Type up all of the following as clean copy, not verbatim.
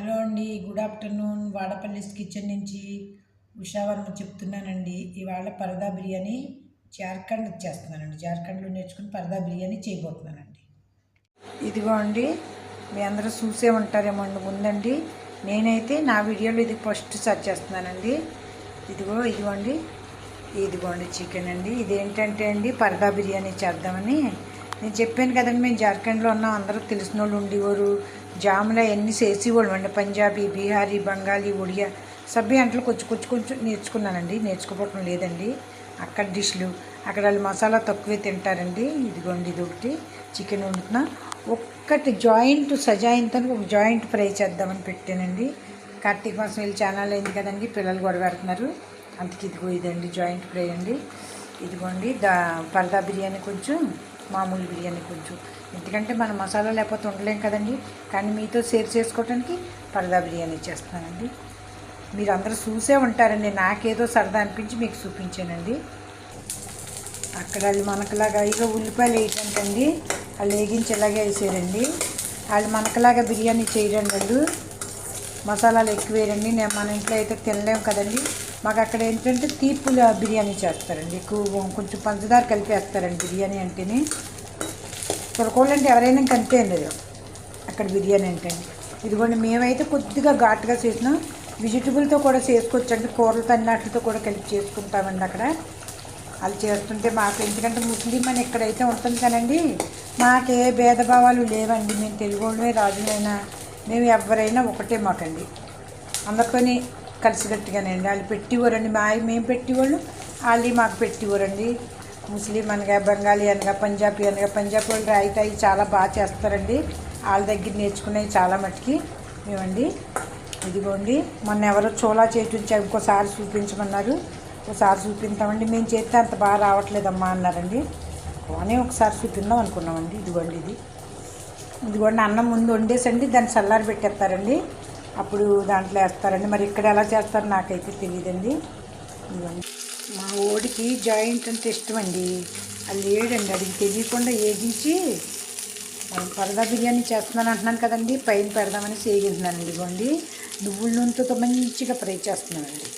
Hello అండి, good afternoon. Vadapalli kitchen నుంచి ఉషావర్మ చెప్తున్నానండి. ఇవాళ పరదా బిర్యానీ జార్ఖండ్ చేస్తున్నానండి. జార్ఖండ్లో నేర్చుకుని పరదా బిర్యానీ చేయబోతున్నానండి. ఇదిగో అండి, మీ అందరూ చూసే ఉంటారేమో ముందండి. నేనైతే నా వీడియోలో ఇది ఫస్ట్ సెర్చ్ చేస్తున్నానండి. ఇదిగోండి చికెన్ అండి. ఇదేంటంటే అండి, పరదా బిర్యానీ చేద్దామని నేను చెప్పాను కదండి. మేము జార్ఖండ్లో ఉన్నాం, అందరూ తెలిసిన వాళ్ళు ఉండేవారు. జాములు అవన్నీ చేసేవాళ్ళు అండి. పంజాబీ, బీహారీ, బెంగాలీ, ఒడియా సబ్బీ అంటలు కొంచెం నేర్చుకున్నానండి. నేర్చుకోవటం లేదండి. అక్కడ డిష్లు అక్కడ వాళ్ళు మసాలా తక్కువే తింటారండి. ఇదిగోండి, ఇది ఒకటి చికెన్ వండుతున్నా. ఒక్కటి జాయింట్ సజాయింతానికి ఒక జాయింట్ ఫ్రై చేద్దామని పెట్టానండి. కార్తీక మాసం వెళ్ళి ఛానల్ అయింది కదండి, పిల్లలు గొడవ పెడుతున్నారు. అందుకే ఇదండి జాయింట్ ఫ్రై అండి. ఇదిగోండి పరదా బిర్యానీ కొంచెం, మామూలు బిర్యానీ కొంచెం. ఎందుకంటే మనం మసాలా లేకపోతే ఉండలేం కదండి. కానీ మీతో షేర్ చేసుకోవడానికి పరదా బిర్యానీ చేస్తానండి. మీరు అందరూ చూసే ఉంటారండి. నాకేదో సరదా అనిపించి మీకు చూపించానండి. అక్కడ వాళ్ళు మనకులాగా ఇక ఉల్లిపాయలు వేయటండి, వాళ్ళు వేగించి ఇలాగే వేసారండి. వాళ్ళు మనకులాగా బిర్యానీ చేయరండి. వాళ్ళు మసాలాలు ఎక్కువ వేయండి. మన ఇంట్లో అయితే తినలేము కదండి. మాకు అక్కడ ఏంటంటే తీపుల బిర్యానీ చేస్తారండి. ఎక్కువ కొంచెం పంచదార కలిపేస్తారండి బిర్యానీ అంటేనే. తులకోళ్ళు అంటే ఎవరైనా కంతే లేదు అక్కడ బిర్యానీ అంటే. ఇదిగోండి, మేమైతే కొద్దిగా ఘాటుగా చేసినాం. వెజిటబుల్తో కూడా చేసుకోవచ్చండి. కూరలతో అన్నిటితో కూడా కలిపి చేసుకుంటామండి అక్కడ. వాళ్ళు చేస్తుంటే మాకు, ఎందుకంటే ముస్లిం అని ఎక్కడైతే ఉంటుంది కదండి, మాకే భేదభావాలు లేవండి. మేము తెలుగు వాళ్ళమే, రాజులైనా మేము ఎవరైనా ఒకటే మాకండి. అందరితోని కలిసికట్టుగానే అండి. వాళ్ళు పెట్టివ్వరండి. మేము పెట్టేవాళ్ళు, వాళ్ళు మాకు పెట్టివ్వరండి. ముస్లిం అనగా, బెంగాలీ అనగా, పంజాబీ అనగా, పంజాబీ వాళ్ళు రాయితాయి చాలా బాగా చేస్తారండి. వాళ్ళ దగ్గర నేర్చుకునేవి చాలా మట్టుకి మేమండి. ఇదిగోండి, మొన్న ఎవరో చోలా చేయించి ఇంకోసారి చూపించమన్నారు. ఒకసారి చూపిస్తామండి. మేము చేస్తే అంత బాగా రావట్లేదమ్మా అన్నారండి. కానీ ఒకసారి చూపిద్దాం అనుకున్నామండి. ఇదిగోండి అన్నం ముందు వండేసండి, దాన్ని చల్లారి పెట్టేస్తారండి. అప్పుడు దాంట్లో వేస్తారండి. మరి ఇక్కడ ఎలా చేస్తారో నాకైతే తెలియదండి. ఇదిగోండి, మా ఓడికి జాయింట్ అంటే ఇష్టం అండి. అది లేడండి, అడిగి తెలియకుండా ఏగించి పరదా బిర్యానీ చేస్తున్నాను అంటున్నాను కదండి, పైన పెడదామని చేయించున్నానండి. ఇదిగోండి, నువ్వుల నూనెతో మంచిగా ఫ్రై చేస్తున్నానండి.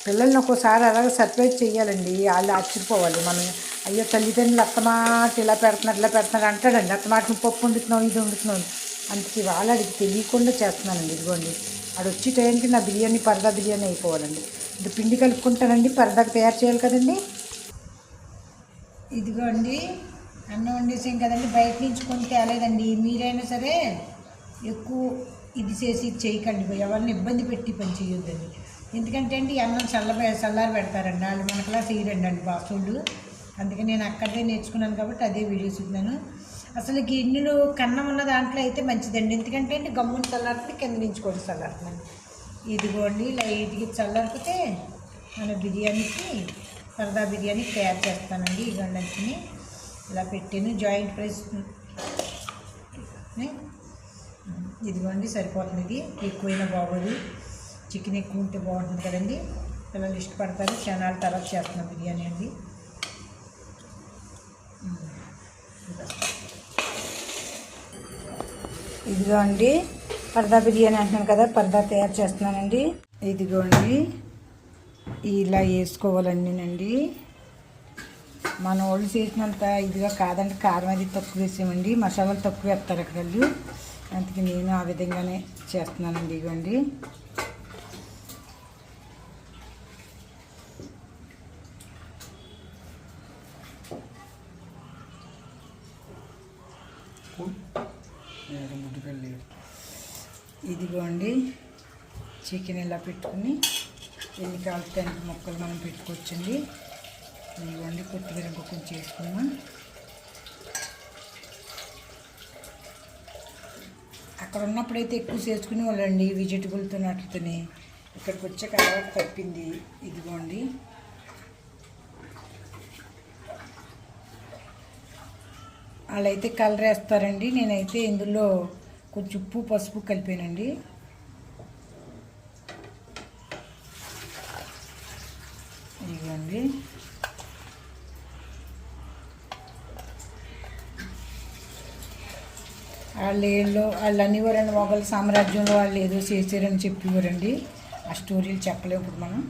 పిల్లల్ని ఒక్కోసారి అలాగే సర్ప్రైజ్ చేయాలండి. వాళ్ళు ఆశ్చర్యపోవాలి. మనం అయ్యో తల్లిదండ్రులు అత్తమాట ఇలా పెడుతున్నారు అంటాడండి. అత్తమాట నువ్వు పప్పు వండుతున్నావు, ఇది వండుతున్నావు. అందుకే వాళ్ళకి తెలియకుండా చేస్తున్నానండి. ఇదిగోండి, అది వచ్చి టైంకి నా బిర్యానీ పరదా బిర్యానీ అయిపోవాలండి. ఇది పిండి కలుపుకుంటానండి, పరదాకు తయారు చేయాలి కదండి. ఇదిగోండి, అన్నం వండేసాం కదండి, బయట నుంచి కొని తేలేదండి. మీరైనా సరే ఎక్కువ ఇది చేసి చేయకండి. ఎవరిని ఇబ్బంది పెట్టి పని చేయొద్దండి. ఎందుకంటే అండి, అన్నం చల్లారి పెడతారండి. వాళ్ళు మనకులా చేయరండి బాసోళ్ళు. అందుకే నేను అక్కడే నేర్చుకున్నాను కాబట్టి అదే వీడియో చూస్తున్నాను. అసలు గిన్నెలు కన్నం ఉన్న దాంట్లో అయితే మంచిదండి. ఎందుకంటే అండి, గమ్మున చల్లారితే కింద నుంచి కూడా చల్లారుతుందండి. ఇదిగోండి, లైట్గా చల్లారిపోతే మన బిర్యానీకి, పరదా బిర్యానీ తయారు చేస్తానండి. ఈ గంటని ఇలా పెట్టాను, జాయింట్ ఫ్రైస్. ఇదిగోండి, సరిపోతుంది. ఇది ఎక్కువైనా బాగోదు, చికెన్ ఎక్కువ ఉంటే బాగుంటుంది కదండి. పిల్లలు ఇష్టపడతారు. క్షణాల తర్వాత చేస్తున్నాం బిర్యానీ అండి. ఇదిగోండి, పరదా బిర్యానీ అంటున్నాను కదా, పరదా తయారు చేస్తున్నానండి. ఇదిగోండి, ఇలా వేసుకోవాలండి. మన వాళ్ళు చేసినంత ఇదిగా కాదండి. కారం అది తక్కువ వేసామండి, మసాలాలు తక్కువ వేస్తారు అక్కడ వాళ్ళు. అందుకే నేను ఆ విధంగానే చేస్తున్నానండి. ఇదిగోండి, ఇదిగోండి, చికెన్ ఇలా పెట్టుకుని ఎన్ని కావాలంటే అన్ని ముక్కలు మనం పెట్టుకోవచ్చండి. ఇదిగోండి, కొత్తిమీర కొంచెం చేసుకున్నాం. అక్కడ ఉన్నప్పుడైతే ఎక్కువ చేసుకునే వాళ్ళండి వెజిటబుల్తో వాటితోనే. ఇక్కడికి వచ్చాక అలవాటు తప్పింది. ఇదిగోండి, వాళ్ళైతే కలర్ వేస్తారండి. నేనైతే ఇందులో కొంచెం ఉప్పు, పసుపు కలిపానండి. ఇదిగోండి, వాళ్ళు అనేవారండి మొఘల్ సామ్రాజ్యంలో వాళ్ళు ఏదో చేశారని చెప్పేవారండి. ఆ స్టోరీలు చెప్పలేము ఇప్పుడు మనం.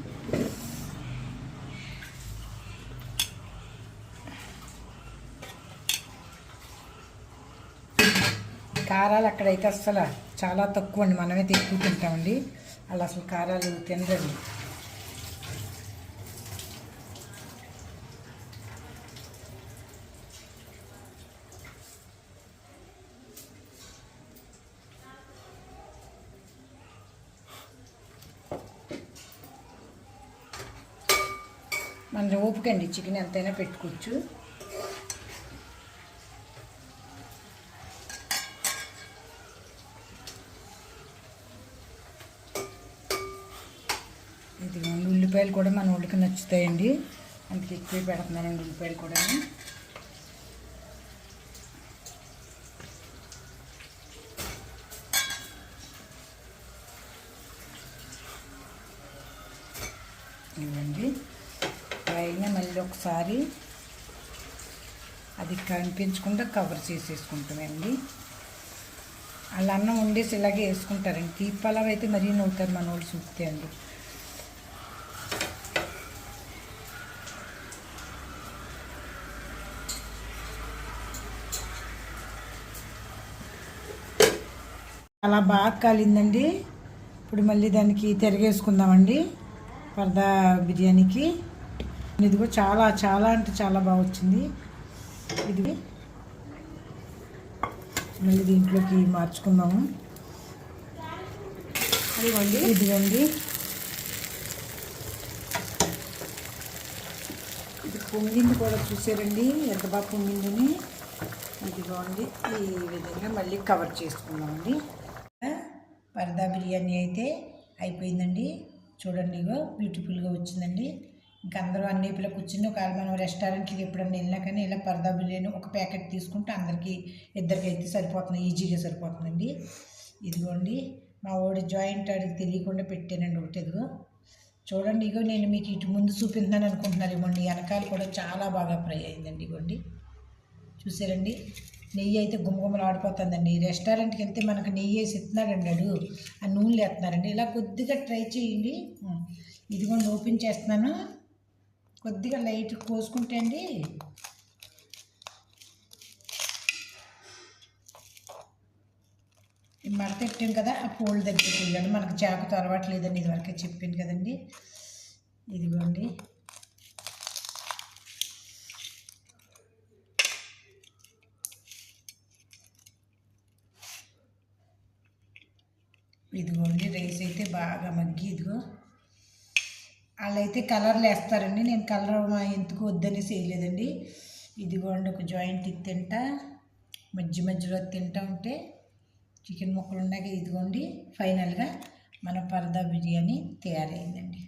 కారాలు అక్కడైతే అసలు చాలా తక్కువ అండి, మనమైతే ఎక్కువ తింటామండి. వాళ్ళు అసలు కారాలు తినరండి. మన ఓపికండి, చికెన్ ఎంతైనా పెట్టుకోవచ్చు. ఇది ఉల్లిపాయలు కూడా మన ఒళ్ళకి నచ్చుతాయండి, అందుకే ఎక్కువ పెడుతున్నానండి ఉల్లిపాయలు కూడా. ఇవ్వండి పైన మళ్ళీ ఒకసారి అది కనిపించకుండా కవర్ చేసేసుకుంటామండి. అలా అన్నం వండేసి ఇలాగే వేసుకుంటారండి. తీపలాగా అయితే మరీ నవ్వుతారు మన వాళ్ళు చూస్తే అండి. అలా బాగా కాలిందండి. ఇప్పుడు మళ్ళీ దానికి తిరగేసుకుందామండి పరదా బిర్యానీకి. ఇదిగో చాలా చాలా అంటే చాలా బాగా వచ్చింది. ఇది మళ్ళీ దీంట్లోకి మార్చుకుందాము. ఇదిగోండి ఇది పొంగింది కూడా, చూసారండి ఎంత బాగా పొంగిందని. ఇదిగోండి ఈ విధంగా మళ్ళీ కవర్ చేసుకుందామండి. పరదా బిర్యానీ అయితే అయిపోయిందండి. చూడండి ఇగో బ్యూటిఫుల్గా వచ్చిందండి. ఇంకా అందరూ అన్ని వైపులా కూర్చుని ఒకవేళ మనం రెస్టారెంట్కి ఎప్పుడన్నా వెళ్ళినా కానీ ఇలా పరదా బిర్యానీ ఒక ప్యాకెట్ తీసుకుంటే అందరికీ ఇద్దరికి అయితే సరిపోతుంది, ఈజీగా సరిపోతుందండి. ఇదిగోండి మా వాడి జాయింట్ ఆడికి తెలియకుండా పెట్టానండి ఒకటి. ఇదిగో చూడండి, ఇగో నేను మీకు ఇటు ముందు చూపిస్తున్నాను అనుకుంటున్నారు. ఇవ్వండి వెనకాల కూడా చాలా బాగా ఫ్రై అయిందండి. ఇవ్వండి చూసారండి, నెయ్యి అయితే గుమ్మగుమ్మలు ఆడిపోతుందండి. రెస్టారెంట్కి వెళ్తే మనకు నెయ్యి వేసి ఇస్తున్నాడండి అడు, ఆ నూనెలు వేస్తున్నారండి. ఇలా కొద్దిగా ట్రై చేయండి. ఇదిగోండి ఓపెన్ చేస్తున్నాను, కొద్దిగా లైట్ కోసుకుంటే అండి మడత పెట్టాం కదా, ఆ ఫోల్డ్ దగ్గరికి వెళ్ళండి. మనకు చాకుతో అలవాటు లేదండి, ఇదివరకే చెప్పాను కదండి. ఇదిగోండి ఇదిగోండి రైస్ అయితే బాగా మగ్గి, ఇదిగో వాళ్ళైతే కలర్లు వేస్తారండి, నేను కలర్ ఎందుకు వద్దనేసి వేయలేదండి. ఇదిగోండి ఒక జాయింట్ ఇది తింటా, మధ్య మధ్యలో తింటా ఉంటే చికెన్ ముక్కలు ఉన్నాయి. ఇదిగోండి ఫైనల్గా మన పరదా బిర్యానీ తయారైందండి.